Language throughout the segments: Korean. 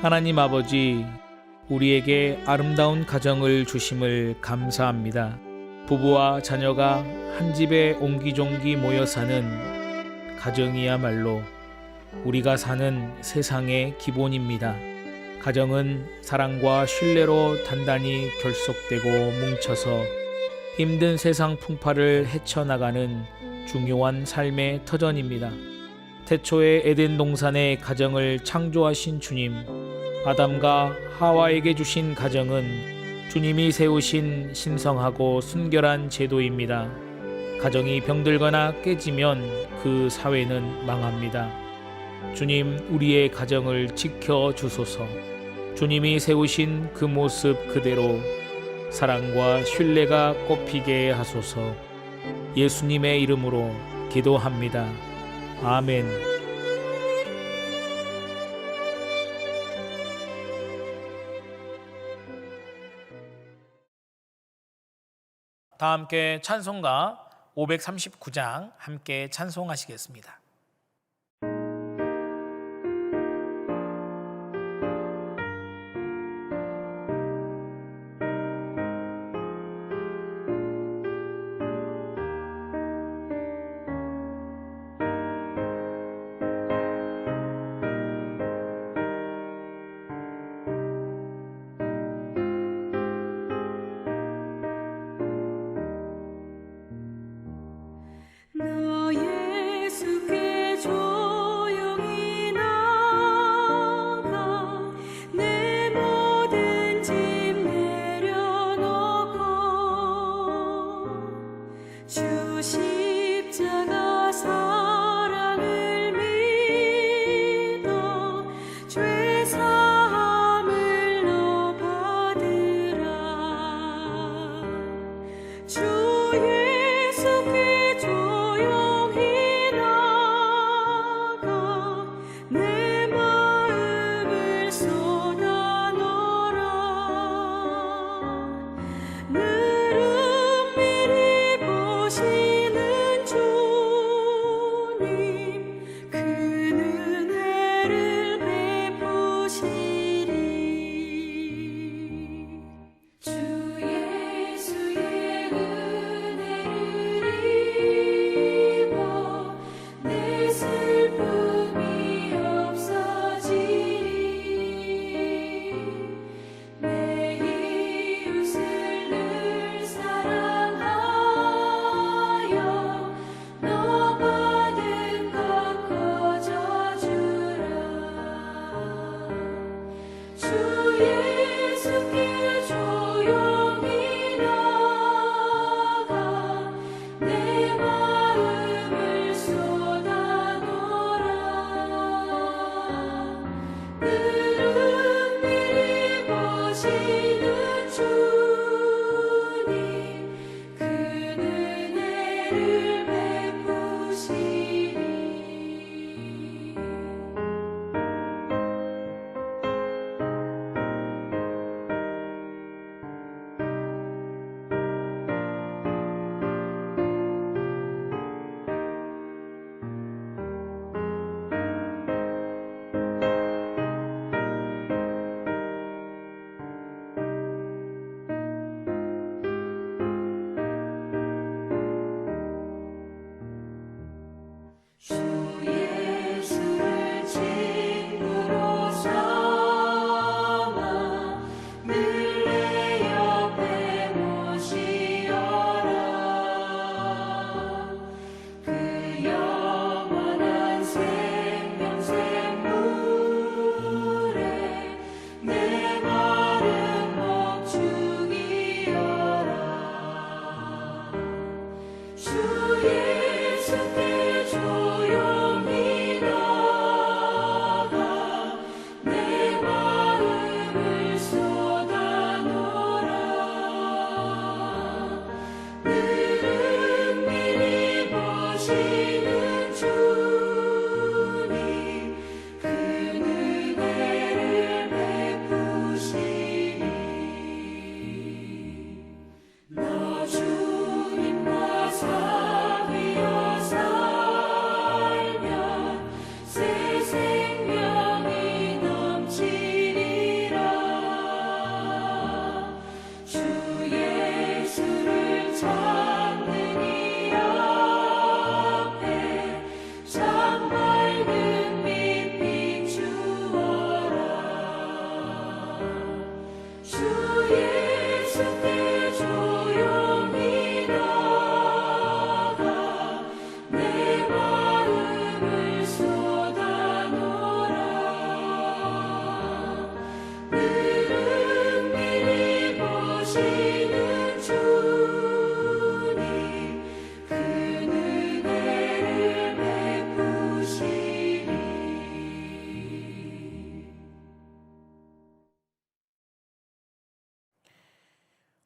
하나님 아버지, 우리에게 아름다운 가정을 주심을 감사합니다. 부부와 자녀가 한 집에 옹기종기 모여 사는 가정이야말로 우리가 사는 세상의 기본입니다. 가정은 사랑과 신뢰로 단단히 결속되고 뭉쳐서 힘든 세상 풍파를 헤쳐나가는 중요한 삶의 터전입니다. 태초에 에덴 동산의 가정을 창조하신 주님, 아담과 하와에게 주신 가정은 주님이 세우신 신성하고 순결한 제도입니다. 가정이 병들거나 깨지면 그 사회는 망합니다. 주님, 우리의 가정을 지켜 주소서. 주님이 세우신 그 모습 그대로 사랑과 신뢰가 꽃피게 하소서. 예수님의 이름으로 기도합니다. 아멘. 다 함께 찬송가 539장 함께 찬송하시겠습니다. 너 예수께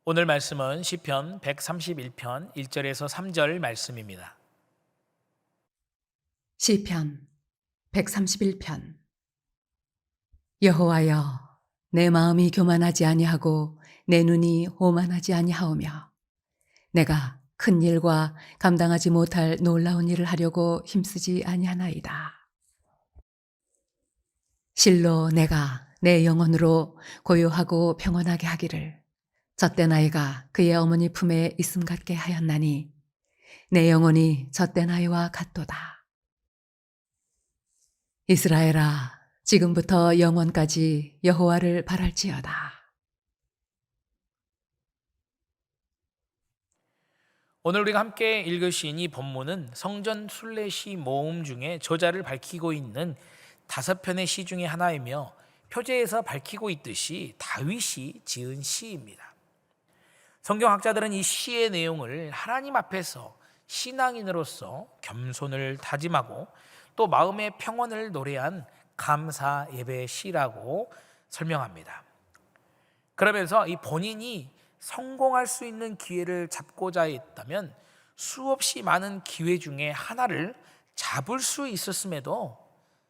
오늘 말씀은 시편 131편 1절에서 3절 말씀입니다. 시편 131편. 여호와여, 내 마음이 교만하지 아니하고 내 눈이 오만하지 아니하오며 내가 큰 일과 감당하지 못할 놀라운 일을 하려고 힘쓰지 아니하나이다. 실로 내가 내 영혼으로 고요하고 평온하게 하기를 젖된 아이가 그의 어머니 품에 있음 같게 하였나니 내 영혼이 젖된 아이와 같도다. 이스라엘아, 지금부터 영원까지 여호와를 바랄지어다. 오늘 우리가 함께 읽으신 이 본문은 성전 순례시 모음 중에 저자를 밝히고 있는 5편의 시 중에 하나이며 표제에서 밝히고 있듯이 다윗이 지은 시입니다. 성경학자들은 이 시의 내용을 하나님 앞에서 신앙인으로서 겸손을 다짐하고 또 마음의 평온을 노래한 감사 예배 시라고 설명합니다. 그러면서 이 본인이 성공할 수 있는 기회를 잡고자 했다면 수없이 많은 기회 중에 하나를 잡을 수 있었음에도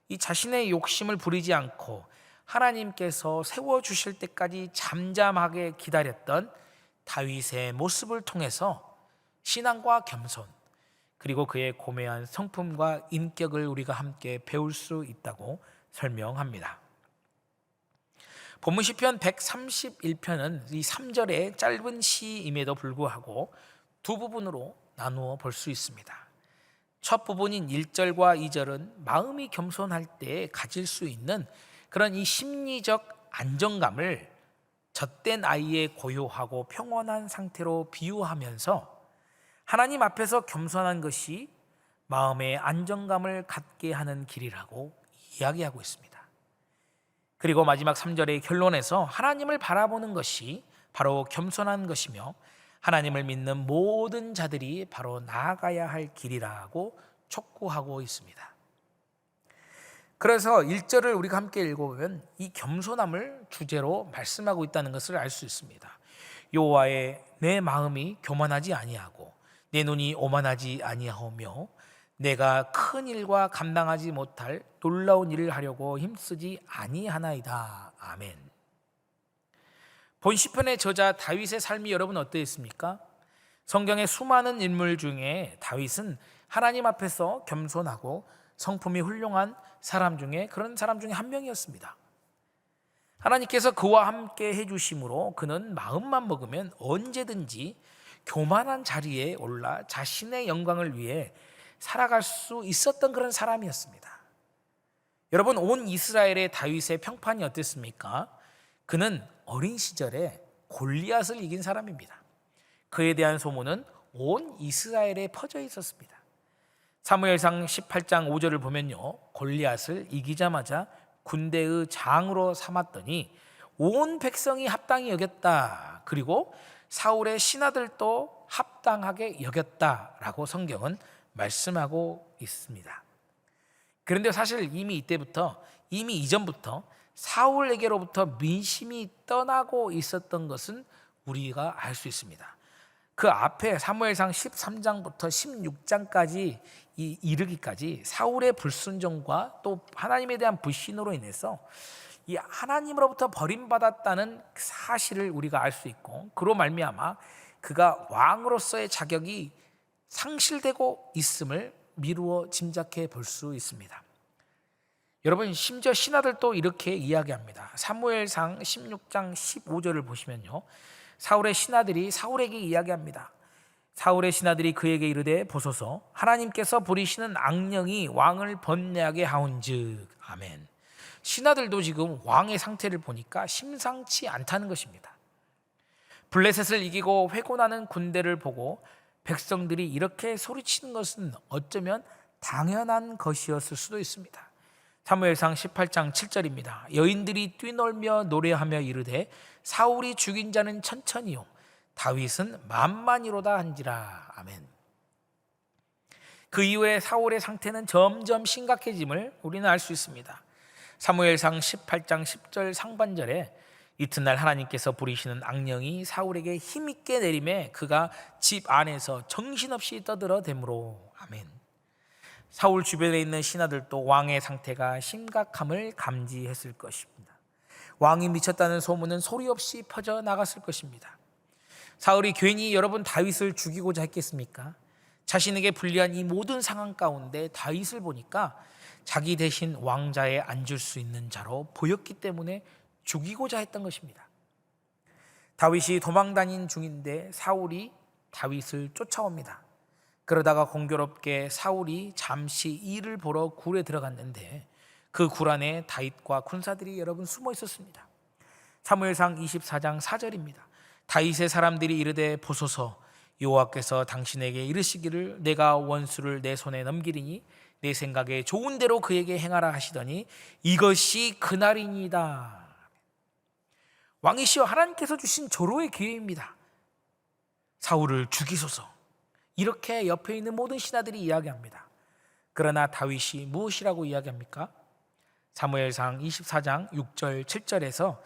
이 자신의 욕심을 부리지 않고 하나님께서 세워주실 때까지 잠잠하게 기다렸던 다윗의 모습을 통해서 신앙과 겸손 그리고 그의 고매한 성품과 인격을 우리가 함께 배울 수 있다고 설명합니다. 본문 시편 131편은 이 3절의 짧은 시임에도 불구하고 두 부분으로 나누어 볼 수 있습니다. 첫 부분인 1절과 2절은 마음이 겸손할 때 가질 수 있는 그런 이 심리적 안정감을 젖된 아이의 고요하고 평온한 상태로 비유하면서 하나님 앞에서 겸손한 것이 마음의 안정감을 갖게 하는 길이라고 이야기하고 있습니다. 그리고 마지막 3절의 결론에서 하나님을 바라보는 것이 바로 겸손한 것이며 하나님을 믿는 모든 자들이 바로 나아가야 할 길이라고 촉구하고 있습니다. 그래서 1절을 우리가 함께 읽어보면 이 겸손함을 주제로 말씀하고 있다는 것을 알 수 있습니다. 여호와의 내 마음이 교만하지 아니하고 내 눈이 오만하지 아니하오며 내가 큰 일과 감당하지 못할 놀라운 일을 하려고 힘쓰지 아니하나이다. 아멘. 본 시편의 저자 다윗의 삶이 여러분 어떠했습니까? 성경의 수많은 인물 중에 다윗은 하나님 앞에서 겸손하고 성품이 훌륭한 사람 중에 그런 사람 중에 한 명이었습니다. 하나님께서 그와 함께 해주심으로 그는 마음만 먹으면 언제든지 교만한 자리에 올라 자신의 영광을 위해 살아갈 수 있었던 그런 사람이었습니다. 여러분, 온 이스라엘의 다윗의 평판이 어땠습니까? 그는 어린 시절에 골리앗을 이긴 사람입니다. 그에 대한 소문은 온 이스라엘에 퍼져 있었습니다. 사무엘상 18장 5절을 보면요, 골리앗을 이기자마자 군대의 장으로 삼았더니 온 백성이 합당히 여겼다. 그리고 사울의 신하들도 합당하게 여겼다라고 성경은 말씀하고 있습니다. 그런데 사실 이미 이전부터 사울에게로부터 민심이 떠나고 있었던 것은 우리가 알 수 있습니다. 그 앞에 사무엘상 13장부터 16장까지 이르기까지 사울의 불순종과 또 하나님에 대한 불신으로 인해서 이 하나님으로부터 버림받았다는 사실을 우리가 알 수 있고, 그로 말미암아 그가 왕으로서의 자격이 상실되고 있음을 미루어 짐작해 볼 수 있습니다. 여러분, 심지어 신하들도 이렇게 이야기합니다. 사무엘상 16장 15절을 보시면요, 사울의 신하들이 사울에게 이야기합니다. 사울의 신하들이 그에게 이르되 보소서, 하나님께서 부리시는 악령이 왕을 번뇌하게 하온즉. 아멘. 신하들도 지금 왕의 상태를 보니까 심상치 않다는 것입니다. 블레셋을 이기고 회곤하는 군대를 보고 백성들이 이렇게 소리치는 것은 어쩌면 당연한 것이었을 수도 있습니다. 사무엘상 18장 7절입니다. 여인들이 뛰놀며 노래하며 이르되 사울이 죽인 자는 천천히요 다윗은 만만이로다 한지라. 아멘. 그 이후에 사울의 상태는 점점 심각해짐을 우리는 알 수 있습니다. 사무엘상 18장 10절 상반절에 이튿날 하나님께서 부리시는 악령이 사울에게 힘있게 내림에 그가 집 안에서 정신없이 떠들어대므로. 아멘. 사울 주변에 있는 신하들도 왕의 상태가 심각함을 감지했을 것입니다. 왕이 미쳤다는 소문은 소리 없이 퍼져 나갔을 것입니다. 사울이 괜히 여러분 다윗을 죽이고자 했겠습니까? 자신에게 불리한 이 모든 상황 가운데 다윗을 보니까 자기 대신 왕자에 앉을 수 있는 자로 보였기 때문에 죽이고자 했던 것입니다. 다윗이 도망다닌 중인데 사울이 다윗을 쫓아옵니다. 그러다가 공교롭게 사울이 잠시 일을 보러 굴에 들어갔는데 그 굴 안에 다윗과 군사들이 여러분 숨어 있었습니다. 사무엘상 24장 4절입니다. 다윗의 사람들이 이르되 보소서, 여호와께서 당신에게 이르시기를 내가 원수를 내 손에 넘기리니 내 생각에 좋은 대로 그에게 행하라 하시더니 이것이 그날이니이다. 왕이시여, 하나님께서 주신 조로의 기회입니다. 사울을 죽이소서. 이렇게 옆에 있는 모든 신하들이 이야기합니다. 그러나 다윗이 무엇이라고 이야기합니까? 사무엘상 24장 6절 7절에서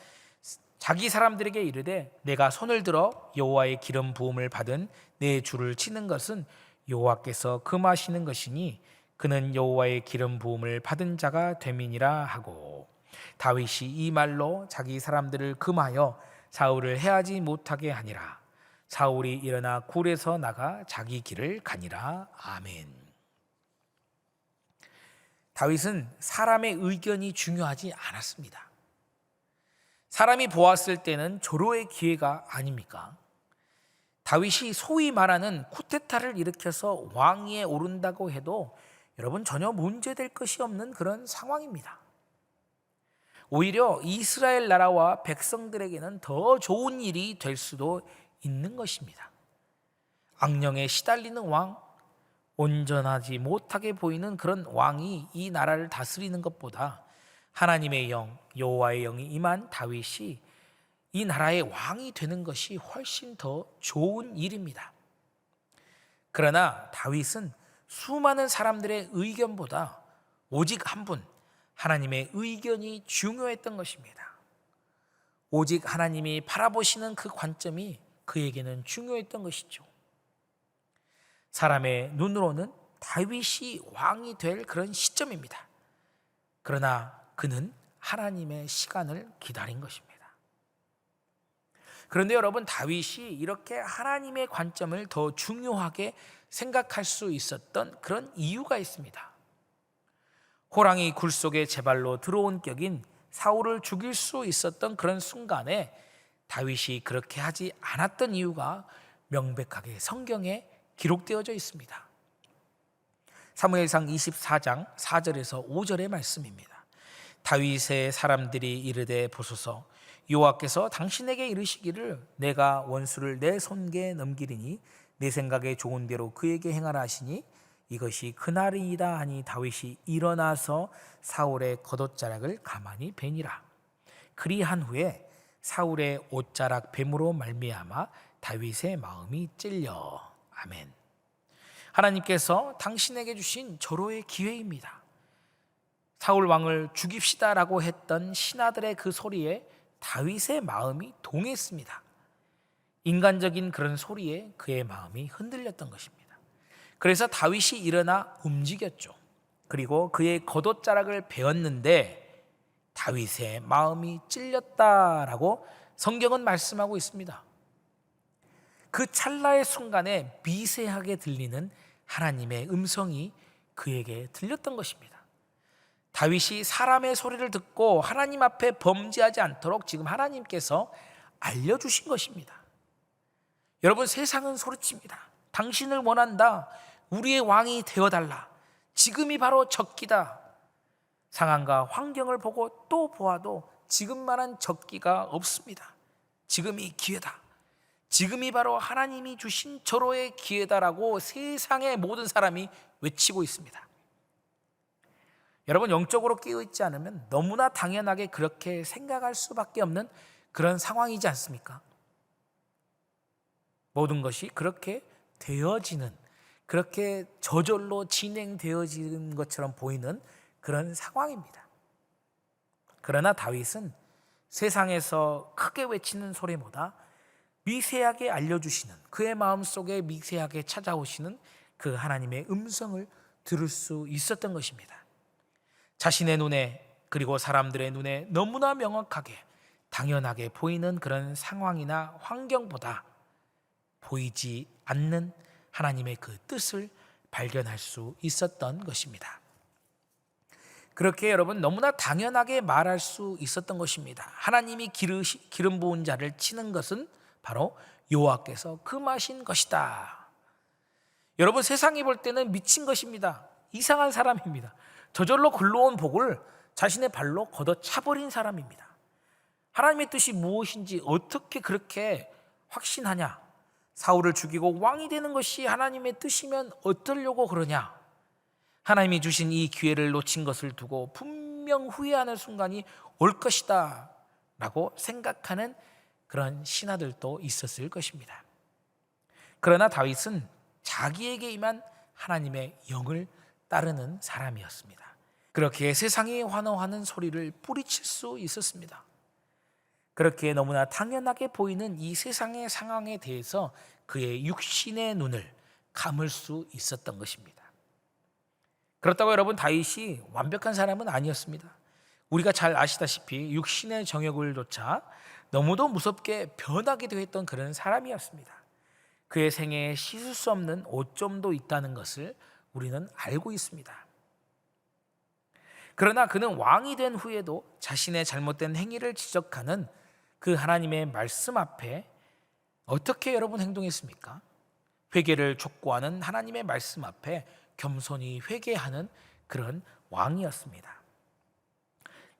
자기 사람들에게 이르되 내가 손을 들어 여호와의 기름 부음을 받은 내 주를 치는 것은 여호와께서 금하시는 것이니 그는 여호와의 기름 부음을 받은 자가 됨이니라 하고, 다윗이 이 말로 자기 사람들을 금하여 사울을 해하지 못하게 하니라. 사울이 일어나 굴에서 나가 자기 길을 가니라. 아멘. 다윗은 사람의 의견이 중요하지 않았습니다. 사람이 보았을 때는 조로의 기회가 아닙니까? 다윗이 소위 말하는 쿠데타를 일으켜서 왕위에 오른다고 해도 여러분 전혀 문제될 것이 없는 그런 상황입니다. 오히려 이스라엘 나라와 백성들에게는 더 좋은 일이 될 수도 있는 것입니다. 악령에 시달리는 왕, 온전하지 못하게 보이는 그런 왕이 이 나라를 다스리는 것보다 하나님의 영, 여호와의 영이 임한 다윗이 이 나라의 왕이 되는 것이 훨씬 더 좋은 일입니다. 그러나 다윗은 수많은 사람들의 의견보다 오직 한 분, 하나님의 의견이 중요했던 것입니다. 오직 하나님이 바라보시는 그 관점이 그에게는 중요했던 것이죠. 사람의 눈으로는 다윗이 왕이 될 그런 시점입니다. 그러나 그는 하나님의 시간을 기다린 것입니다. 그런데 여러분, 다윗이 이렇게 하나님의 관점을 더 중요하게 생각할 수 있었던 그런 이유가 있습니다. 호랑이 굴 속에 제 발로 들어온 격인 사울을 죽일 수 있었던 그런 순간에 다윗이 그렇게 하지 않았던 이유가 명백하게 성경에 기록되어져 있습니다. 사무엘상 24장 4절에서 5절의 말씀입니다. 다윗의 사람들이 이르되 보소서, 여호와께서 당신에게 이르시기를 내가 원수를 내 손에 넘기리니 내 생각에 좋은 대로 그에게 행하라 하시니 이것이 그날이다 하니 다윗이 일어나서 사울의 겉옷자락을 가만히 베니라. 그리한 후에 사울의 옷자락 뱀으로 말미암아 다윗의 마음이 찔려. 아멘. 하나님께서 당신에게 주신 절호의 기회입니다. 사울 왕을 죽입시다라고 했던 신하들의 그 소리에 다윗의 마음이 동했습니다. 인간적인 그런 소리에 그의 마음이 흔들렸던 것입니다. 그래서 다윗이 일어나 움직였죠. 그리고 그의 겉옷자락을 베었는데 다윗의 마음이 찔렸다라고 성경은 말씀하고 있습니다. 그 찰나의 순간에 미세하게 들리는 하나님의 음성이 그에게 들렸던 것입니다. 다윗이 사람의 소리를 듣고 하나님 앞에 범죄하지 않도록 지금 하나님께서 알려주신 것입니다. 여러분, 세상은 소리칩니다. 당신을 원한다. 우리의 왕이 되어달라. 지금이 바로 적기다. 상황과 환경을 보고 또 보아도 지금만한 적기가 없습니다. 지금이 기회다. 지금이 바로 하나님이 주신 절호의 기회다라고 세상의 모든 사람이 외치고 있습니다. 여러분, 영적으로 깨어있지 않으면 너무나 당연하게 그렇게 생각할 수밖에 없는 그런 상황이지 않습니까? 모든 것이 그렇게 되어지는, 그렇게 저절로 진행되어지는 것처럼 보이는 그런 상황입니다. 그러나 다윗은 세상에서 크게 외치는 소리보다 미세하게 알려주시는, 그의 마음속에 미세하게 찾아오시는 그 하나님의 음성을 들을 수 있었던 것입니다. 자신의 눈에, 그리고 사람들의 눈에 너무나 명확하게 당연하게 보이는 그런 상황이나 환경보다 보이지 않는 하나님의 그 뜻을 발견할 수 있었던 것입니다. 그렇게 여러분, 너무나 당연하게 말할 수 있었던 것입니다. 하나님이 기름 부은 자를 치는 것은 바로 여호와께서 금하신 것이다. 여러분, 세상이 볼 때는 미친 것입니다. 이상한 사람입니다. 저절로 글러온 복을 자신의 발로 걷어차버린 사람입니다. 하나님의 뜻이 무엇인지 어떻게 그렇게 확신하냐? 사울을 죽이고 왕이 되는 것이 하나님의 뜻이면 어떠려고 그러냐? 하나님이 주신 이 기회를 놓친 것을 두고 분명 후회하는 순간이 올 것이다 라고 생각하는 그런 신하들도 있었을 것입니다. 그러나 다윗은 자기에게 임한 하나님의 영을 따르는 사람이었습니다. 그렇게 세상이 환호하는 소리를 뿌리칠 수 있었습니다. 그렇게 너무나 당연하게 보이는 이 세상의 상황에 대해서 그의 육신의 눈을 감을 수 있었던 것입니다. 그렇다고 여러분, 다윗이 완벽한 사람은 아니었습니다. 우리가 잘 아시다시피 육신의 정욕을 쫓아 너무도 무섭게 변하기도 했던 그런 사람이었습니다. 그의 생애에 씻을 수 없는 오점도 있다는 것을 우리는 알고 있습니다. 그러나 그는 왕이 된 후에도 자신의 잘못된 행위를 지적하는 그 하나님의 말씀 앞에 어떻게 여러분 행동했습니까? 회개를 촉구하는 하나님의 말씀 앞에 겸손히 회개하는 그런 왕이었습니다.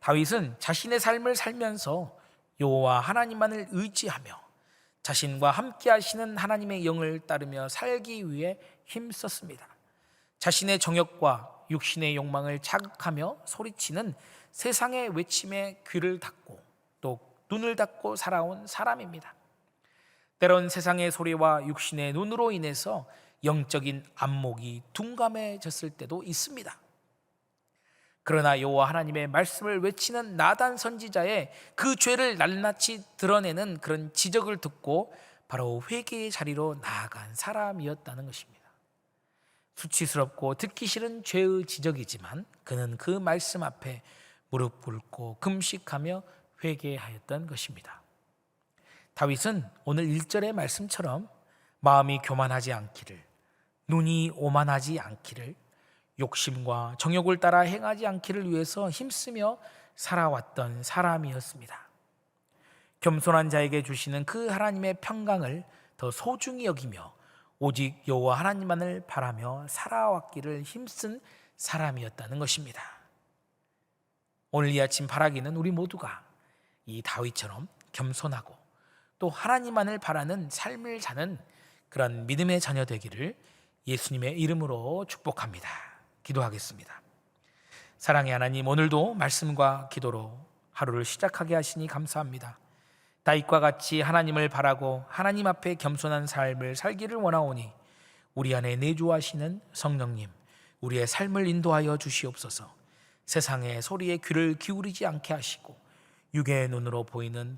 다윗은 자신의 삶을 살면서 여호와 하나님만을 의지하며 자신과 함께 하시는 하나님의 영을 따르며 살기 위해 힘썼습니다. 자신의 정욕과 육신의 욕망을 자극하며 소리치는 세상의 외침에 귀를 닫고 또 눈을 닫고 살아온 사람입니다. 때론 세상의 소리와 육신의 눈으로 인해서 영적인 안목이 둔감해졌을 때도 있습니다. 그러나 여호와 하나님의 말씀을 외치는 나단 선지자의 그 죄를 낱낱이 드러내는 그런 지적을 듣고 바로 회개의 자리로 나아간 사람이었다는 것입니다. 수치스럽고 듣기 싫은 죄의 지적이지만 그는 그 말씀 앞에 무릎 꿇고 금식하며 회개하였던 것입니다. 다윗은 오늘 1절의 말씀처럼 마음이 교만하지 않기를, 눈이 오만하지 않기를, 욕심과 정욕을 따라 행하지 않기를 위해서 힘쓰며 살아왔던 사람이었습니다. 겸손한 자에게 주시는 그 하나님의 평강을 더 소중히 여기며 오직 여호와 하나님만을 바라며 살아왔기를 힘쓴 사람이었다는 것입니다. 오늘 이 아침 바라기는 우리 모두가 이 다윗처럼 겸손하고 또 하나님만을 바라는 삶을 사는 그런 믿음의 자녀 되기를 예수님의 이름으로 축복합니다. 기도하겠습니다. 사랑의 하나님, 오늘도 말씀과 기도로 하루를 시작하게 하시니 감사합니다. 다윗과 같이 하나님을 바라고 하나님 앞에 겸손한 삶을 살기를 원하오니 우리 안에 내주하시는 성령님, 우리의 삶을 인도하여 주시옵소서. 세상의 소리에 귀를 기울이지 않게 하시고 육의 눈으로 보이는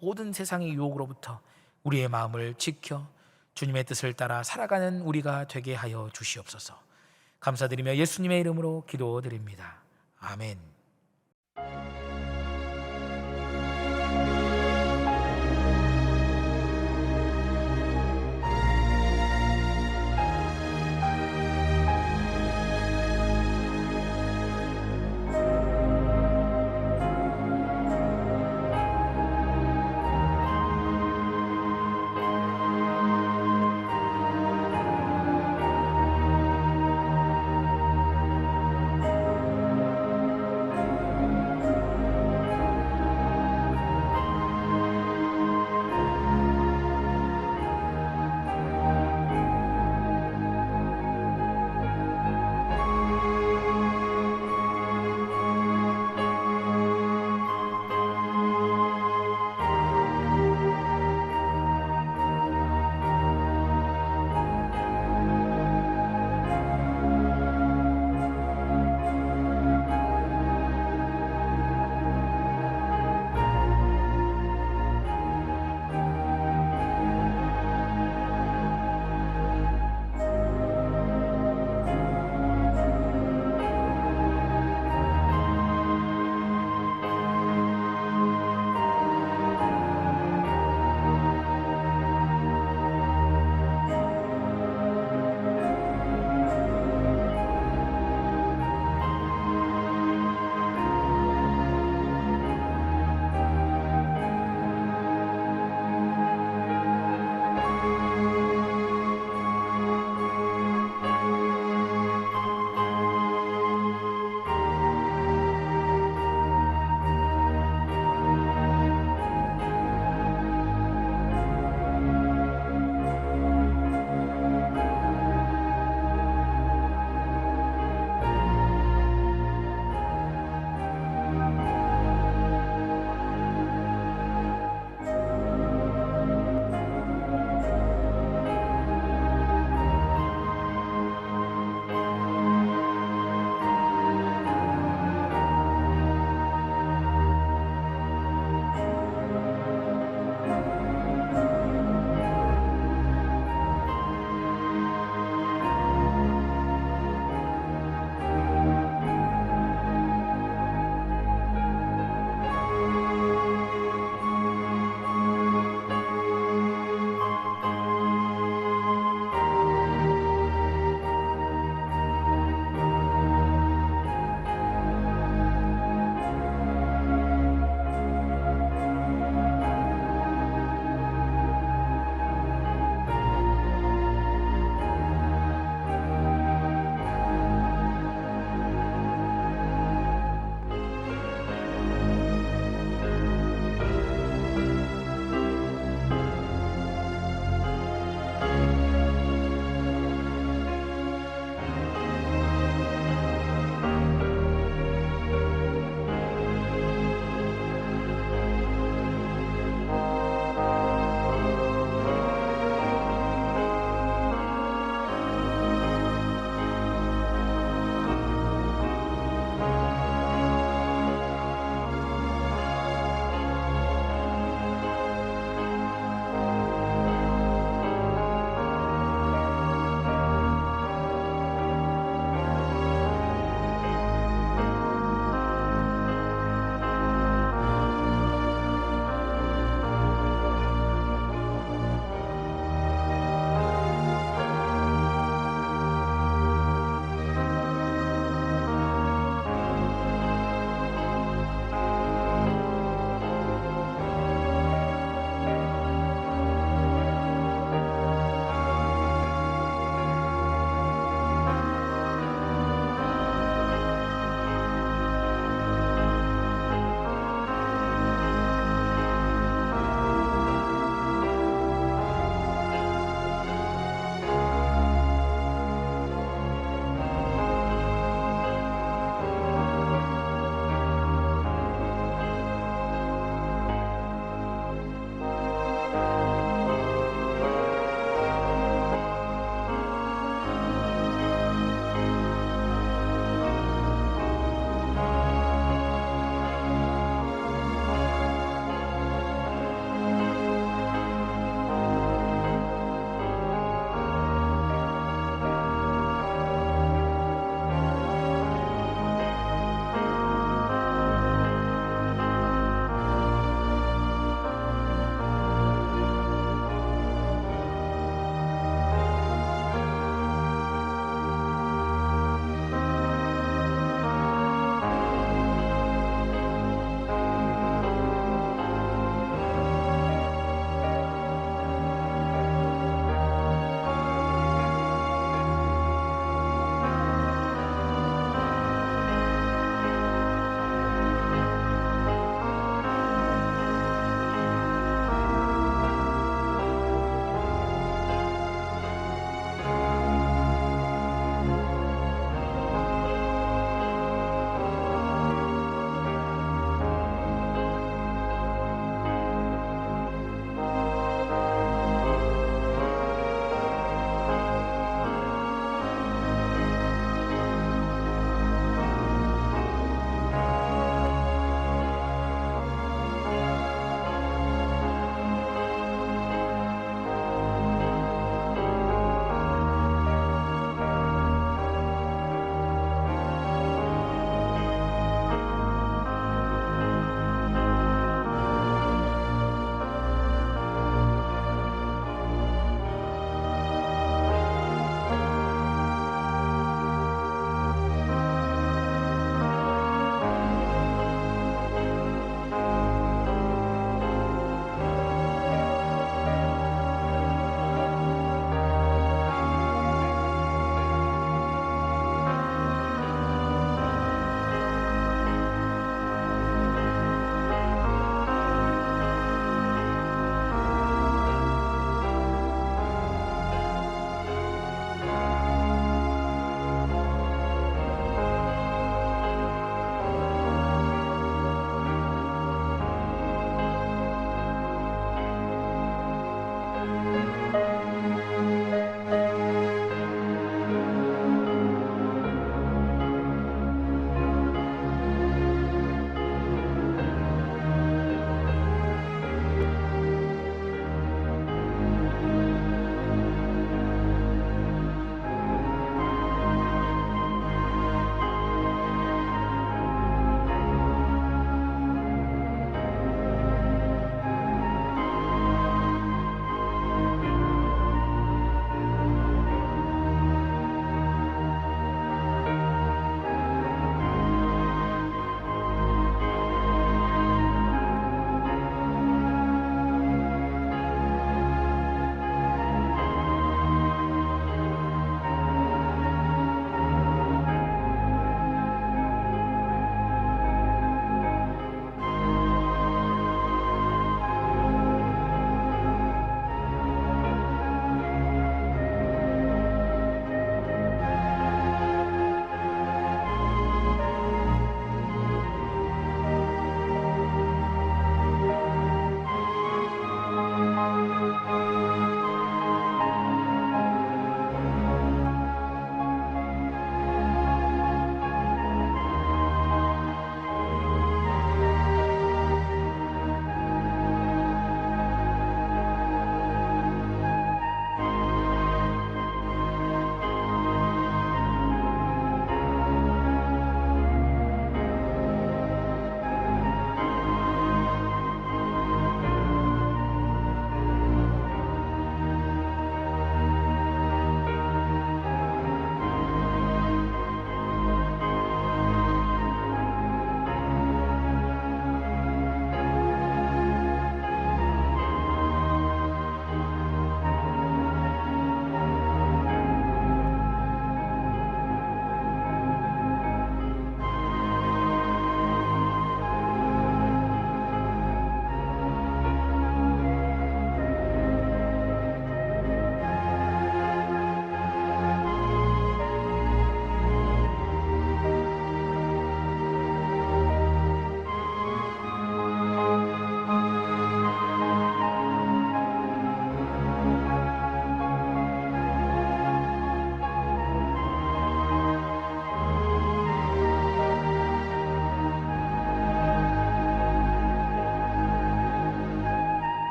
모든 세상의 유혹으로부터 우리의 마음을 지켜 주님의 뜻을 따라 살아가는 우리가 되게 하여 주시옵소서. 감사드리며 예수님의 이름으로 기도드립니다. 아멘.